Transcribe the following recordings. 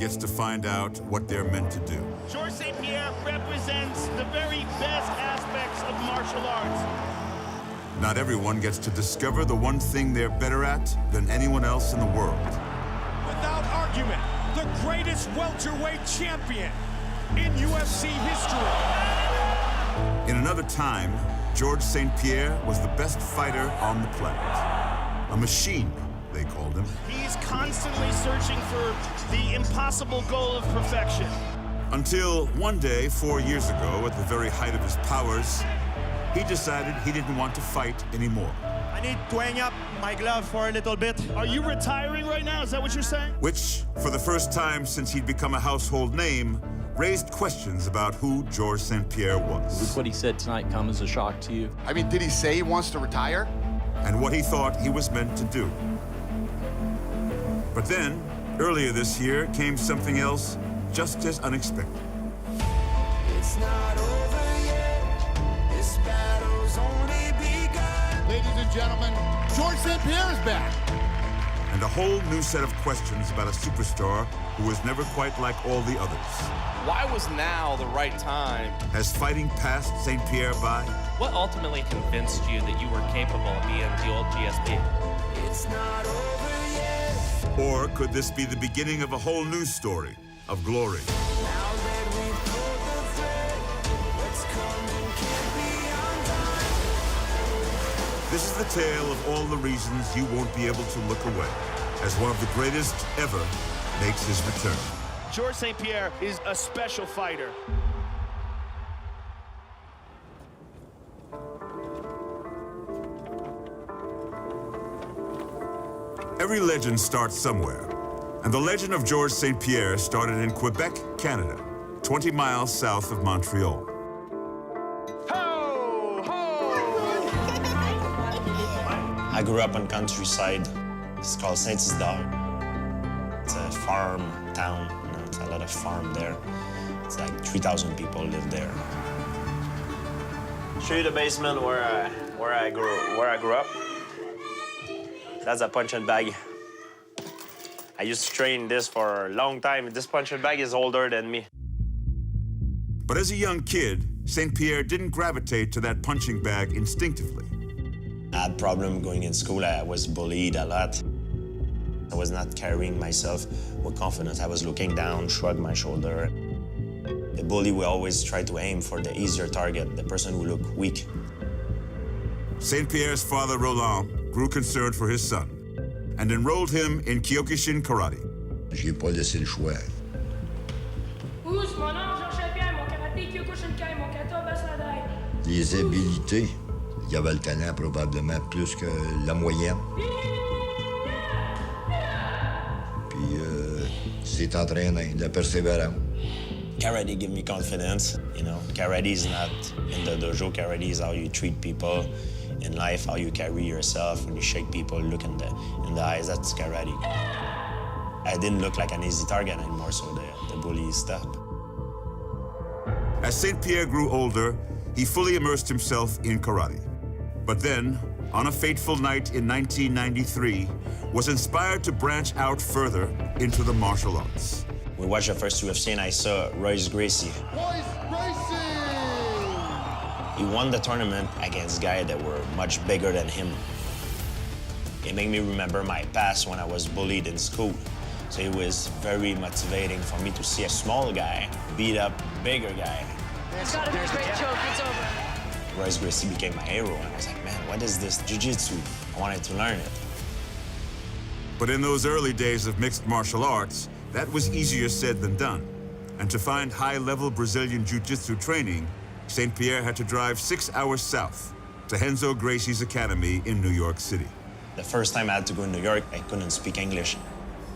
gets to find out what they're meant to do. Georges St. Pierre represents the very best aspects of martial arts. Not everyone gets to discover the one thing they're better at than anyone else in the world. Without argument, the greatest welterweight champion in UFC history. In another time, Georges St. Pierre was the best fighter on the planet. A machine, they called him. He's constantly searching for the impossible goal of perfection. Until one day, 4 years ago, at the very height of his powers, he decided he didn't want to fight anymore. I need to hang up my glove for a little bit. Are you retiring right now? Is that what you're saying? Which, for the first time since he'd become a household name, raised questions about who Georges St. Pierre was. Did what he said tonight come as a shock to you? I mean, did he say he wants to retire? And what he thought he was meant to do. But then, earlier this year, came something else just as unexpected. It's not over yet. This battle's only begun. Ladies and gentlemen, Georges St. Pierre is back. And a whole new set of questions about a superstar who was never quite like all the others. Why was now the right time? Has fighting passed St. Pierre by? What ultimately convinced you that you were capable of being the old GSP? It's not over yet. Or could this be the beginning of a whole new story of glory? Now that we've pulled the thread, what's coming can't be undone. This is the tale of all the reasons you won't be able to look away as one of the greatest ever makes his return. Georges St. Pierre is a special fighter. Every legend starts somewhere, and the legend of Georges St. Pierre started in Quebec, Canada, 20 miles south of Montreal. I grew up on countryside. It's called Saint-Isidore. It's a farm town. You know, it's a lot of farm there. It's like 3,000 people live there. Show you the basement where I grew up. That's a punching bag. I used to train this for a long time. This punching bag is older than me. But as a young kid, St. Pierre didn't gravitate to that punching bag instinctively. I had problem going in school. I was bullied a lot. I was not carrying myself with confidence. I was looking down, shrugged my shoulder. The bully will always try to aim for the easier target, the person who looked weak. St. Pierre's father, Roland, grew concerned for his son and enrolled him in Kyokushin karate. J'ai pas laissé le choix. Pousse, mon nom, Georges Pierre, mon karaté, Kyokushin Kai, mon kata, Basadai. Les habilités, il y avait le talent probablement plus que la moyenne. Puis c'est entraîné, la persévérance. Karate gave me confidence, you know. Karate is not in the dojo. Karate is how you treat people in life, how you carry yourself. When you shake people, look in the eyes, that's karate. I didn't look like an easy target anymore, so the bully stopped. As St. Pierre grew older, he fully immersed himself in karate. But then, on a fateful night in 1993, was inspired to branch out further into the martial arts. We watched the first UFC and I saw Royce Gracie. Royce Gracie! He won the tournament against guys that were much bigger than him. It made me remember my past when I was bullied in school. So it was very motivating for me to see a small guy beat up a bigger guy. It's gotta be a great joke, it's over. Royce Gracie became my hero, and I was like, man, what is this jiu-jitsu? I wanted to learn it. But in those early days of mixed martial arts, that was easier said than done. And to find high-level Brazilian jiu-jitsu training, St. Pierre had to drive 6 hours south to Renzo Gracie's academy in New York City. The first time I had to go to New York, I couldn't speak English.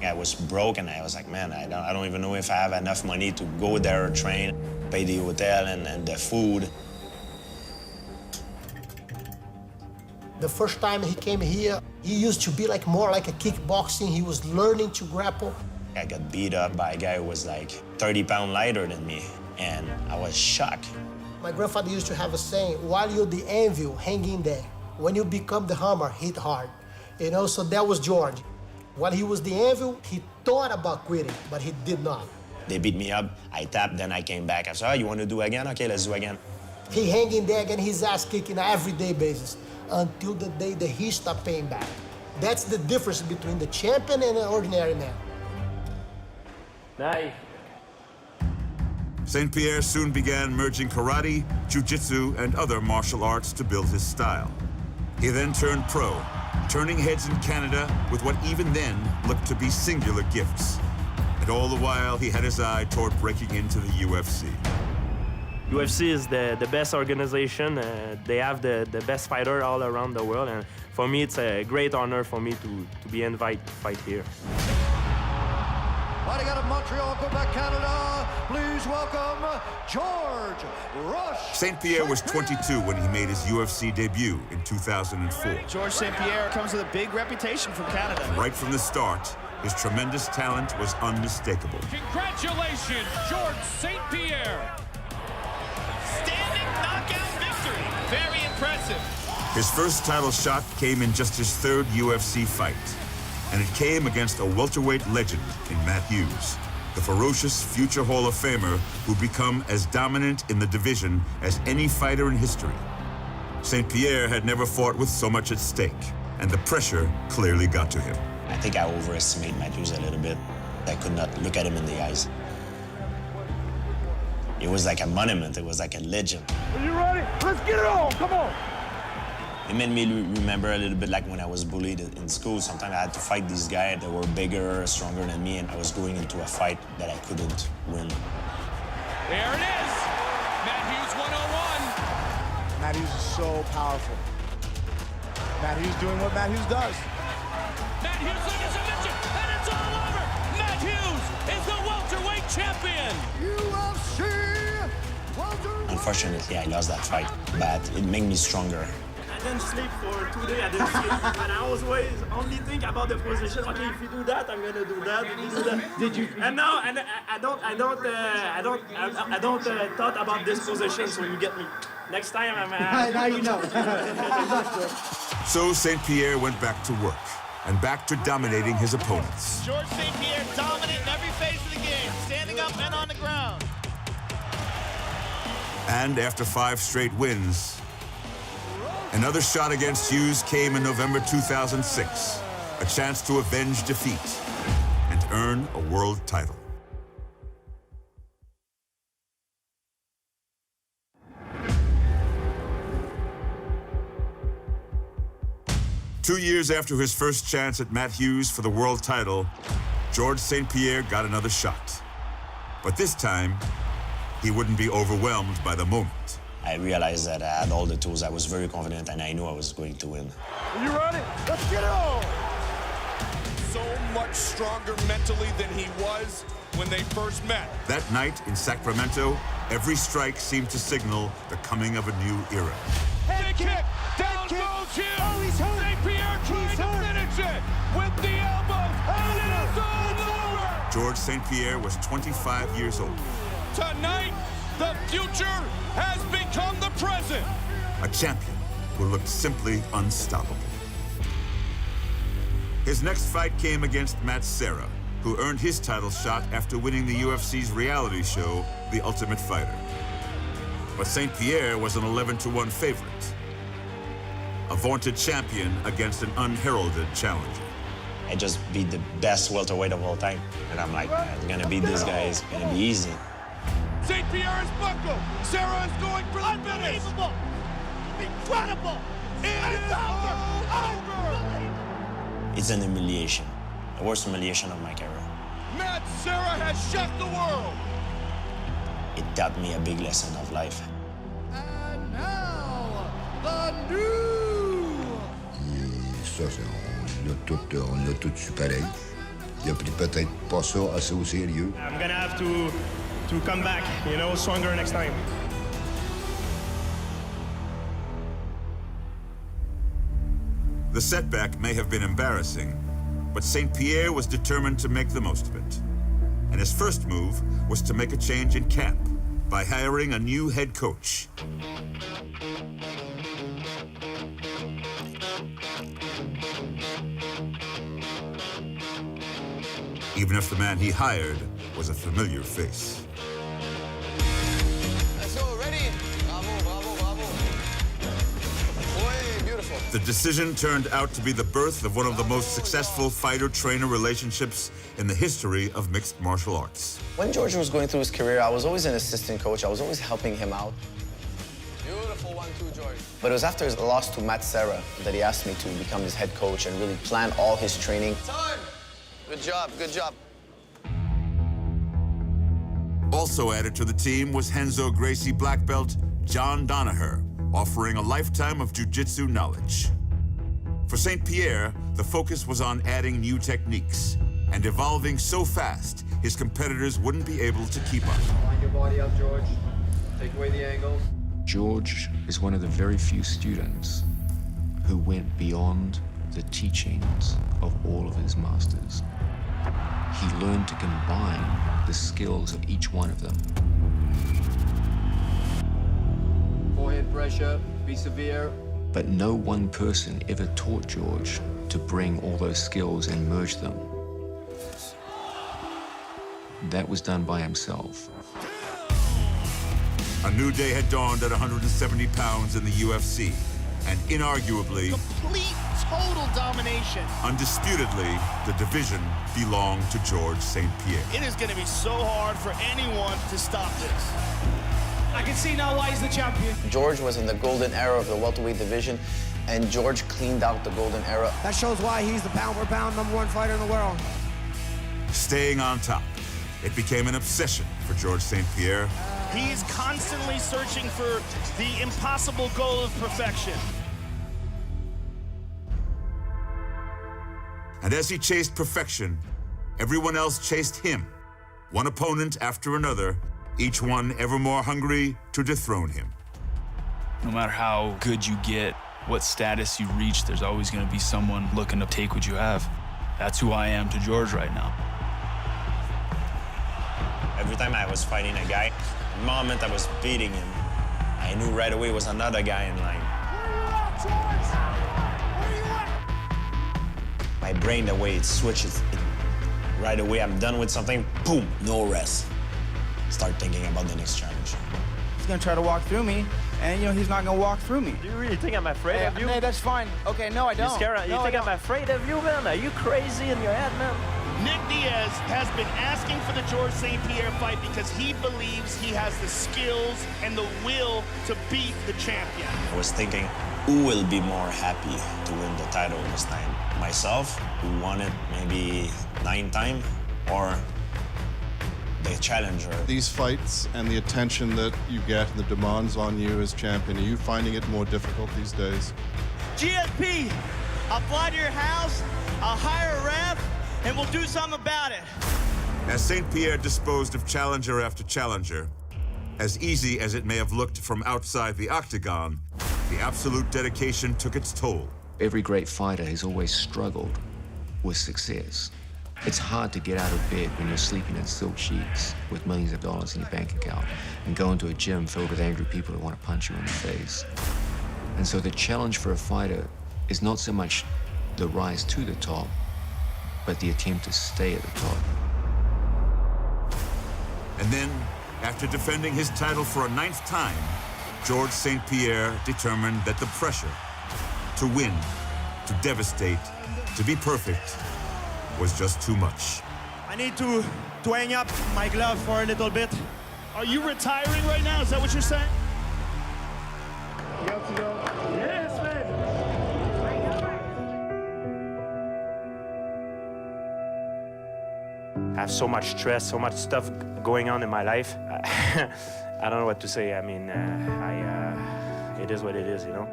I was broke, and I was like, man, I don't even know if I have enough money to go there, train, pay the hotel and the food. The first time he came here, he used to be more like a kickboxing. He was learning to grapple. I got beat up by a guy who was like 30 pounds lighter than me, and I was shocked. My grandfather used to have a saying, while you're the anvil, hang in there. When you become the hammer, hit hard. You know, so that was George. While he was the Anvil, he thought about quitting, but he did not. They beat me up, I tapped, then I came back. I said, oh, you want to do again? Okay, let's do again. He hanging there getting his ass kicked on an everyday basis until the day that he stopped paying back. That's the difference between the champion and an ordinary man. Nice. St. Pierre soon began merging karate, jiu-jitsu, and other martial arts to build his style. He then turned pro, turning heads in Canada with what even then looked to be singular gifts. And all the while, he had his eye toward breaking into the UFC. UFC is the best organization. They have the best fighter all around the world. And for me, it's a great honor for me to be invited to fight here. Fighting out of Montreal, Quebec, Canada, please welcome George Rush. St. Pierre was 22 when he made his UFC debut in 2004. George St. Pierre comes with a big reputation from Canada. Right from the start, his tremendous talent was unmistakable. Congratulations, George St. Pierre. Standing knockout victory. Very impressive. His first title shot came in just his third UFC fight, and it came against a welterweight legend in Matt Hughes, the ferocious future Hall of Famer who'd become as dominant in the division as any fighter in history. St. Pierre had never fought with so much at stake, and the pressure clearly got to him. I think I overestimated Matt Hughes a little bit. I could not look at him in the eyes. It was like a monument, it was like a legend. Are you ready? Let's get it on, come on. It made me remember a little bit like when I was bullied in school. Sometimes I had to fight these guys that were bigger, stronger than me, and I was going into a fight that I couldn't win. There it is. Matt Hughes 101. Matt Hughes is so powerful. Matt Hughes doing what Matt Hughes does. Matt Hughes like a submission, and it's all over. Matt Hughes is the welterweight champion. UFC welterweight. Unfortunately, I lost that fight, but it made me stronger. I didn't sleep for 2 days. I didn't sleep, and I always only think about the position. Okay, if you do that, I'm gonna do that. If you do that. Did you? And now, and I don't thought about this position. So you get me. Next time, I'm. Now you know. So St. Pierre went back to work, and back to dominating his opponents. George St. Pierre dominant in every phase of the game, standing up and on the ground. And after 5 straight wins, another shot against Hughes came in November 2006, a chance to avenge defeat and earn a world title. Two years after his first chance at Matt Hughes for the world title, George St. Pierre got another shot. But this time, he wouldn't be overwhelmed by the moment. I realized that I had all the tools. I was very confident, and I knew I was going to win. Are you ready? Let's get it on. So much stronger mentally than he was when they first met. That night in Sacramento, every strike seemed to signal the coming of a new era. Head kick, down goes Hughes. Oh, he's hurt. St. Pierre trying to finish it with the elbow, and it is all over. George St. Pierre was 25 years old. Tonight, the future has become the present. A champion who looked simply unstoppable. His next fight came against Matt Serra, who earned his title shot after winning the UFC's reality show, The Ultimate Fighter. But St. Pierre was an 11-1 favorite. A vaunted champion against an unheralded challenger. I just beat the best welterweight of all time. And I'm like, I'm gonna beat this guy, it's gonna be easy. St. Pierre is buckled. Serra is going for the finish. Unbelievable. Incredible. It is over. It's an humiliation. The worst humiliation of my career. Matt Serra has shocked the world. It taught me a big lesson of life. And now, the new. Et ça, on l'a tout su pareil. Il a pris peut-être pas ça assez au sérieux. I'm gonna have to come back, you know, stronger next time. The setback may have been embarrassing, but St. Pierre was determined to make the most of it. And his first move was to make a change in camp by hiring a new head coach. even if the man he hired was a familiar face. Let's go, ready? Bravo, bravo, bravo. Boy, beautiful. The decision turned out to be the birth of one of the most successful fighter-trainer relationships in the history of mixed martial arts. When George was going through his career, I was always an assistant coach. I was always helping him out. Beautiful 1-2, George. But it was after his loss to Matt Serra that he asked me to become his head coach and really plan all his training. Time. Good job, good job. Also added to the team was Renzo Gracie black belt John Danaher, offering a lifetime of jiu-jitsu knowledge. For St. Pierre, the focus was on adding new techniques and evolving so fast his competitors wouldn't be able to keep up. Line your body up, George. Take away the angles. George is one of the very few students who went beyond the teachings of all of his masters. He learned to combine the skills of each one of them. Forehead pressure, be severe. But no one person ever taught George to bring all those skills and merge them. That was done by himself. A new day had dawned at 170 pounds in the UFC, and inarguably, Complete, total domination. undisputedly, the division belonged to George St. Pierre. It is going to be so hard for anyone to stop this. I can see now why he's the champion. George was in the golden era of the welterweight division, and George cleaned out the golden era. That shows why he's the pound-for-pound #1 fighter in the world. Staying on top, it became an obsession for George St. Pierre. He is constantly searching for the impossible goal of perfection. And as he chased perfection, everyone else chased him, one opponent after another, each one ever more hungry to dethrone him. No matter how good you get, what status you reach, there's always going to be someone looking to take what you have. That's who I am to George right now. Every time I was fighting a guy, the moment I was beating him, I knew right away was another guy in line. My brain, the way it switches, right away I'm done with something, boom, no rest. Start thinking about the next challenge. He's gonna try to walk through me, and he's not gonna walk through me. Do you really think I'm afraid of you? Hey, that's fine. Okay, no, I don't. You think I'm afraid of you, man? Are you crazy in your head, man? Nick Diaz has been asking for the George St. Pierre fight because he believes he has the skills and the will to beat the champion. I was thinking, who will be more happy to win the title this time? Myself, who won it maybe 9 times, or the challenger? These fights and the attention that you get and the demands on you as champion, are you finding it more difficult these days? GSP, I'll fly to your house, I'll hire a ref, and we'll do something about it. As St. Pierre disposed of challenger after challenger, as easy as it may have looked from outside the octagon, the absolute dedication took its toll. Every great fighter has always struggled with success. It's hard to get out of bed when you're sleeping in silk sheets with millions of dollars in your bank account and go into a gym filled with angry people who want to punch you in the face. And so the challenge for a fighter is not so much the rise to the top, but the attempt to stay at the top. And then, after defending his title for a 9th time, George St. Pierre determined that the pressure to win, to devastate, to be perfect was just too much. I need to twang up my glove for a little bit. Are you retiring right now? Is that what you're saying? You have to go. Yes, man. I have so much stress, so much stuff going on in my life. I don't know what to say. I mean, it is what it is, you know?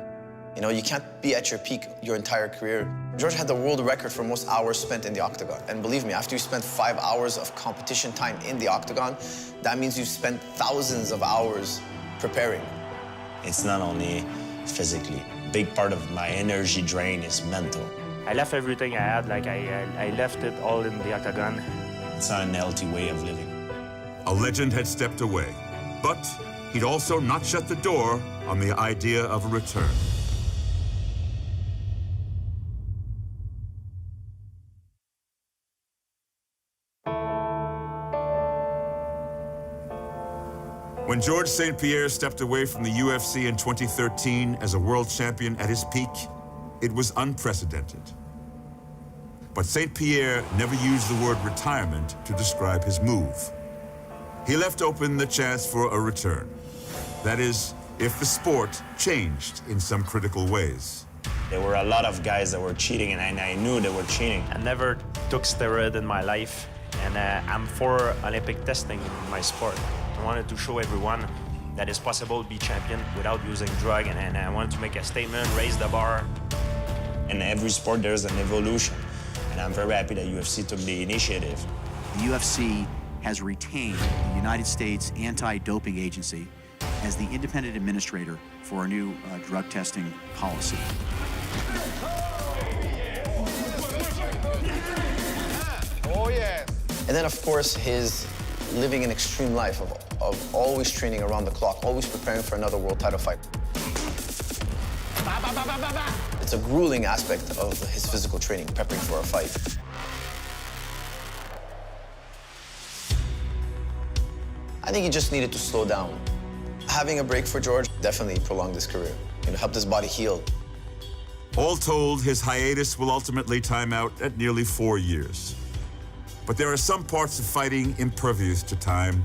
You know, you can't be at your peak your entire career. George had the world record for most hours spent in the octagon. And believe me, after you spend 5 hours of competition time in the octagon, that means you've spent thousands of hours preparing. It's not only physically. Big part of my energy drain is mental. I left everything I had, like I left it all in the octagon. It's not an healthy way of living. A legend had stepped away, but he'd also not shut the door on the idea of a return. When George St. Pierre stepped away from the UFC in 2013 as a world champion at his peak, it was unprecedented. But St. Pierre never used the word retirement to describe his move. He left open the chance for a return. That is, if the sport changed in some critical ways. There were a lot of guys that were cheating, and I knew they were cheating. I never took steroid in my life, and I'm for Olympic testing in my sport. I wanted to show everyone that it's possible to be champion without using drug, and I wanted to make a statement, raise the bar. In every sport, there's an evolution, and I'm very happy that UFC took the initiative. The UFC has retained the United States Anti-Doping Agency as the independent administrator for our new drug testing policy. Oh, yeah. And then, of course, his living an extreme life of always training around the clock, always preparing for another world title fight. It's a grueling aspect of his physical training, prepping for a fight. I think he just needed to slow down. Having a break for George definitely prolonged his career, helped his body heal. All told, his hiatus will ultimately time out at nearly 4 years. But there are some parts of fighting impervious to time,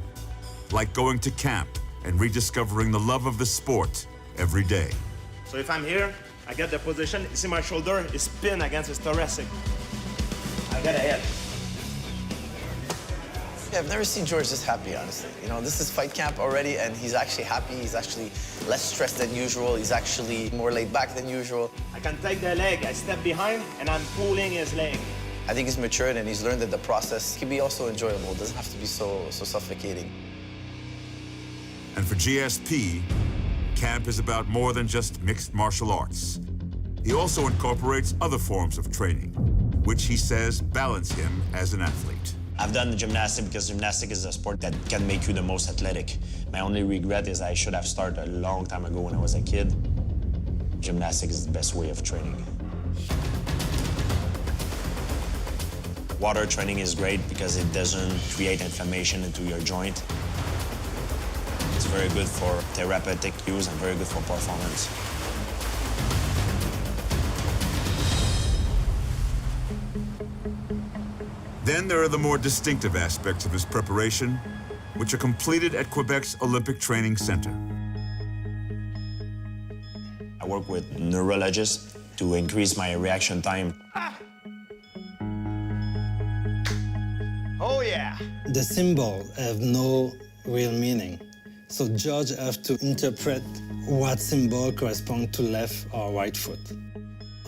like going to camp and rediscovering the love of the sport every day. So if I'm here, I get the position, you see my shoulder is pinned against his thoracic. I get a hit. Yeah, I've never seen George this happy, honestly. This is fight camp already, and he's actually happy. He's actually less stressed than usual. He's actually more laid back than usual. I can take the leg, I step behind, and I'm pulling his leg. I think he's matured, and he's learned that the process can be also enjoyable. It doesn't have to be so suffocating. And for GSP, camp is about more than just mixed martial arts. He also incorporates other forms of training, which he says balance him as an athlete. I've done the gymnastics because gymnastics is a sport that can make you the most athletic. My only regret is I should have started a long time ago when I was a kid. Gymnastics is the best way of training. Water training is great because it doesn't create inflammation into your joint. It's very good for therapeutic use and very good for performance. Then there are the more distinctive aspects of his preparation, which are completed at Quebec's Olympic Training Center. I work with neurologists to increase my reaction time. Oh, yeah. The symbol have no real meaning. So George have to interpret what symbol correspond to left or right foot.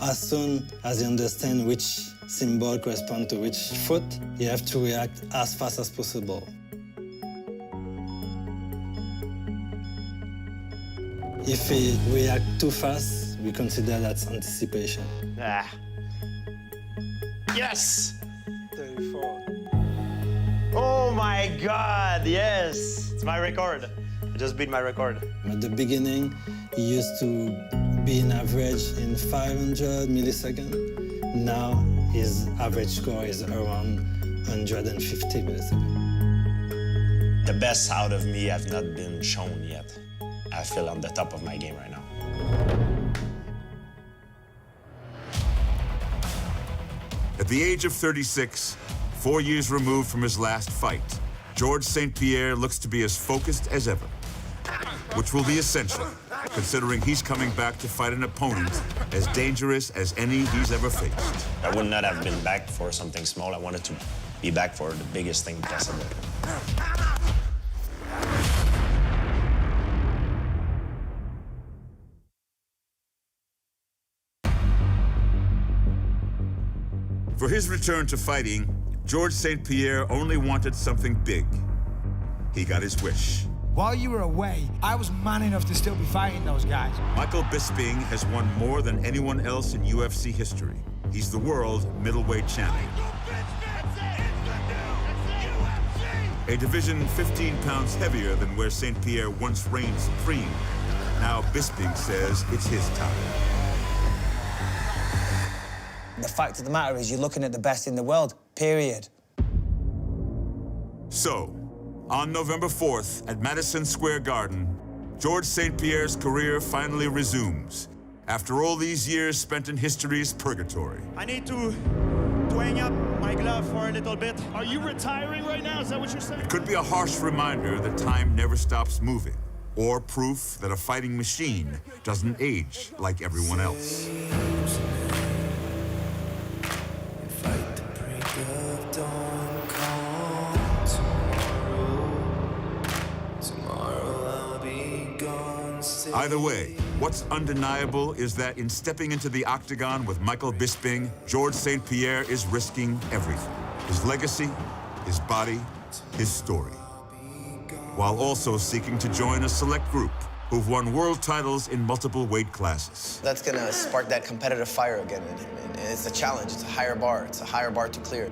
As soon as you understand which symbol correspond to which foot, you have to react as fast as possible. If we react too fast, we consider that's anticipation. Yes! 34. Oh my God, yes! It's my record. I just beat my record. At the beginning, he used to be an average in 500 milliseconds. Now, his average score is around 150 milliseconds. The best out of me have not been shown yet. I feel on the top of my game right now. At the age of 36, 4 years removed from his last fight, George St. Pierre looks to be as focused as ever, which will be essential, considering he's coming back to fight an opponent as dangerous as any he's ever faced. I would not have been back for something small. I wanted to be back for the biggest thing possible. For his return to fighting, George St. Pierre only wanted something big. He got his wish. While you were away, I was man enough to still be fighting those guys. Michael Bisping has won more than anyone else in UFC history. He's the world middleweight champion. A division 15 pounds heavier than where St. Pierre once reigned supreme. Now Bisping says it's his time. The fact of the matter is you're looking at the best in the world, period. So, On November 4th at Madison Square Garden, George St. Pierre's career finally resumes after all these years spent in history's purgatory. I need to hang up my glove for a little bit. Are you retiring right now? Is that what you're saying? It could be a harsh reminder that time never stops moving, or proof that a fighting machine doesn't age like everyone else. Either way, what's undeniable is that in stepping into the octagon with Michael Bisping, George St. Pierre is risking everything. His legacy, his body, his story. While also seeking to join a select group who've won world titles in multiple weight classes. That's gonna spark that competitive fire again in him. And it's a challenge, it's a higher bar. It's a higher bar to clear.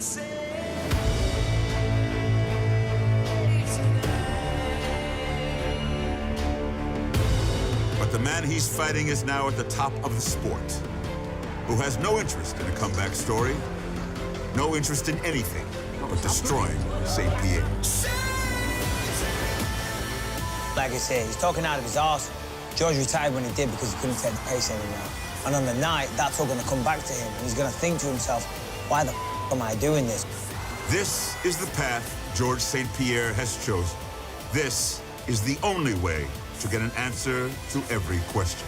But the man he's fighting is now at the top of the sport, who has no interest in a comeback story, no interest in anything but destroying St. Pierre. Like I said, he's talking out of his arse. George retired when he did because he couldn't take the pace anymore. And on the night, that's all going to come back to him. And he's going to think to himself, why the f am I doing this? This is the path George St. Pierre has chosen. This is the only way to get an answer to every question.